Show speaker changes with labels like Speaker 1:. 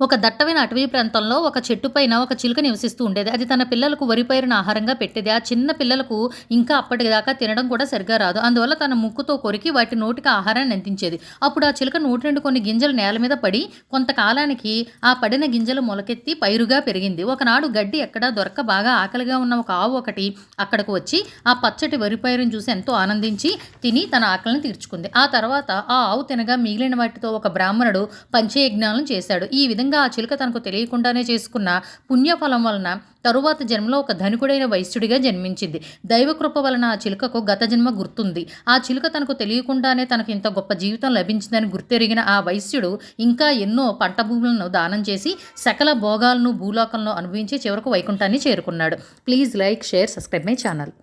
Speaker 1: ఒక దట్టమైన అటవీ ప్రాంతంలో ఒక చెట్టు పైన ఒక చిలుక నివసిస్తూ ఉండేది. అది తన పిల్లలకు వరి పైరును ఆహారంగా పెట్టేది. ఆ చిన్న పిల్లలకు ఇంకా అప్పటిదాకా తినడం కూడా సరిగ్గా రాదు. అందువల్ల తన ముక్కుతో కొరికి వాటి నోటికి ఆహారాన్ని అందించేది. అప్పుడు ఆ చిలుక నోటి నుండి కొన్ని గింజలు నేల మీద పడి కొంతకాలానికి ఆ పడిన గింజలు మొలకెత్తి పైరుగా పెరిగింది. ఒకనాడు గడ్డి ఎక్కడా దొరక్క బాగా ఆకలిగా ఉన్న ఒక ఆవు ఒకటి అక్కడకు వచ్చి ఆ పచ్చటి వరి పైరును చూసి ఎంతో ఆనందించి తిని తన ఆకలిని తీర్చుకుంది. ఆ తర్వాత ఆ ఆవు తినగా మిగిలిన వాటితో ఒక బ్రాహ్మణుడు పంచయజ్ఞాలను చేశాడు. ఈ విధంగా ఆ చిలుక తనకు తెలియకుండానే చేసుకున్న పుణ్యఫలం వలన తరువాత జన్మలో ఒక ధనికుడైన వైశ్యుడిగా జన్మించింది. దైవకృప వలన ఆ చిలుకకు గత జన్మ గుర్తుంది. ఆ చిలుక తనకు తెలియకుండానే తనకు ఇంత గొప్ప జీవితం లభించిందని గుర్తెరిగిన ఆ వైశ్యుడు ఇంకా ఎన్నో పంట భూములను దానం చేసి సకల భోగాలను భూలోకంలో అనుభవించి చివరకు వైకుంఠాన్ని చేరుకున్నాడు. Please like, share, subscribe my channel.